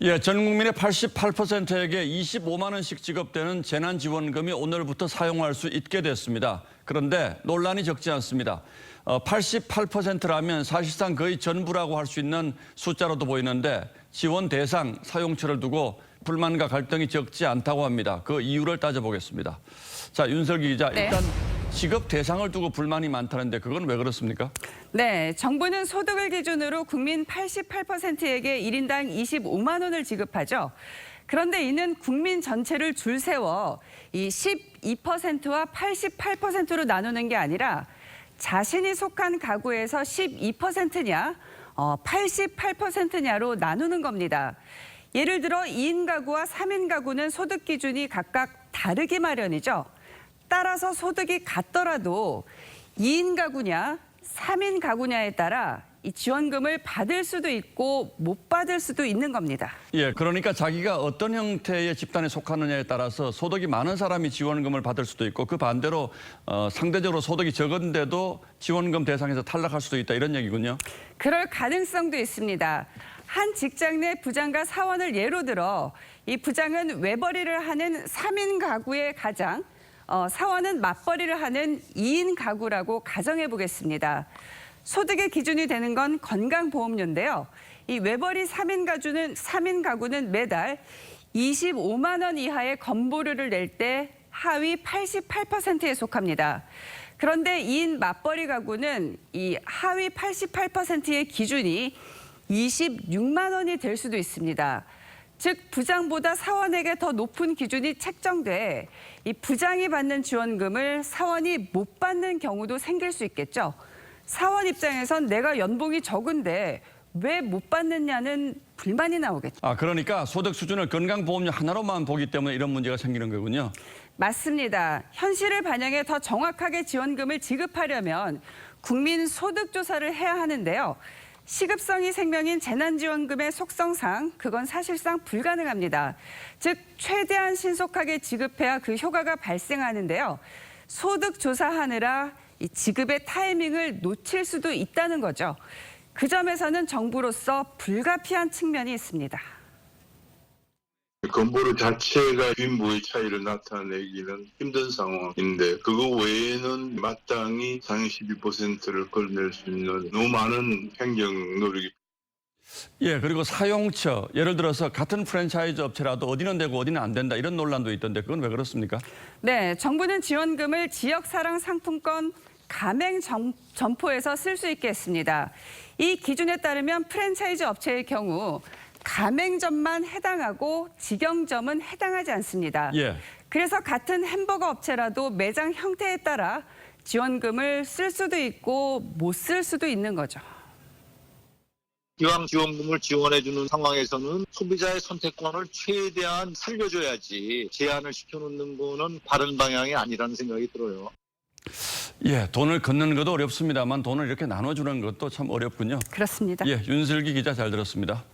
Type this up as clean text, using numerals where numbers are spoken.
예, 전 국민의 88%에게 25만 원씩 지급되는 재난지원금이 오늘부터 사용할 수 있게 됐습니다. 그런데 논란이 적지 않습니다. 88%라면 사실상 거의 전부라고 할 수 있는 숫자로도 보이는데 지원 대상, 사용처를 두고 불만과 갈등이 적지 않다고 합니다. 그 이유를 따져보겠습니다. 자, 윤석기 기자, 일단 지급 대상을 두고 불만이 많다는데 그건 왜 그렇습니까? 네, 정부는 소득을 기준으로 국민 88%에게 1인당 25만 원을 지급하죠. 그런데 이는 국민 전체를 줄 세워 이 12%와 88%로 나누는 게 아니라 자신이 속한 가구에서 12%냐, 88%냐로 나누는 겁니다. 예를 들어 2인 가구와 3인 가구는 소득 기준이 각각 다르기 마련이죠. 따라서 소득이 같더라도 2인 가구냐, 3인 가구냐에 따라 이 지원금을 받을 수도 있고 못 받을 수도 있는 겁니다. 예, 그러니까 자기가 어떤 형태의 집단에 속하느냐에 따라서 소득이 많은 사람이 지원금을 받을 수도 있고 그 반대로 상대적으로 소득이 적은데도 지원금 대상에서 탈락할 수도 있다 이런 얘기군요. 그럴 가능성도 있습니다. 한 직장 내 부장과 사원을 예로 들어 이 부장은 외벌이를 하는 3인 가구의 가장, 사원은 맞벌이를 하는 2인 가구라고 가정해 보겠습니다. 소득의 기준이 되는 건 건강보험료인데요. 이 외벌이 3인 가구는 매달 25만 원 이하의 건보료를 낼 때 하위 88%에 속합니다. 그런데 2인 맞벌이 가구는 이 하위 88%의 기준이 26만 원이 될 수도 있습니다. 즉 부장보다 사원에게 더 높은 기준이 책정돼 이 부장이 받는 지원금을 사원이 못 받는 경우도 생길 수 있겠죠. 사원 입장에선 내가 연봉이 적은데 왜 못 받느냐는 불만이 나오겠죠. 그러니까 소득 수준을 건강보험료 하나로만 보기 때문에 이런 문제가 생기는 거군요. 맞습니다. 현실을 반영해 더 정확하게 지원금을 지급하려면 국민 소득 조사를 해야 하는데요. 시급성이 생명인 재난지원금의 속성상 그건 사실상 불가능합니다. 즉 최대한 신속하게 지급해야 그 효과가 발생하는데요. 소득 조사하느라 이 지급의 타이밍을 놓칠 수도 있다는 거죠. 그 점에서는 정부로서 불가피한 측면이 있습니다. 건보료 자체가 빈부의 차이를 나타내기는 힘든 상황인데 그거 외에는 마땅히 상위 12%를 걸어낼 수 있는 너무 많은 행정 노력이 예, 그리고 사용처, 예를 들어서 같은 프랜차이즈 업체라도 어디는 되고 어디는 안 된다 이런 논란도 있던데 그건 왜 그렇습니까? 네, 정부는 지원금을 지역사랑 상품권 가맹 점포에서 쓸 수 있게 했습니다. 이 기준에 따르면 프랜차이즈 업체의 경우 가맹점만 해당하고 직영점은 해당하지 않습니다. 예. 그래서 같은 햄버거 업체라도 매장 형태에 따라 지원금을 쓸 수도 있고 못 쓸 수도 있는 거죠. 기왕 지원금을 지원해주는 상황에서는 소비자의 선택권을 최대한 살려줘야지 제한을 시켜놓는 거는 바른 방향이 아니라는 생각이 들어요. 예, 돈을 걷는 것도 어렵습니다만 돈을 이렇게 나눠주는 것도 참 어렵군요. 그렇습니다. 예, 윤슬기 기자 잘 들었습니다.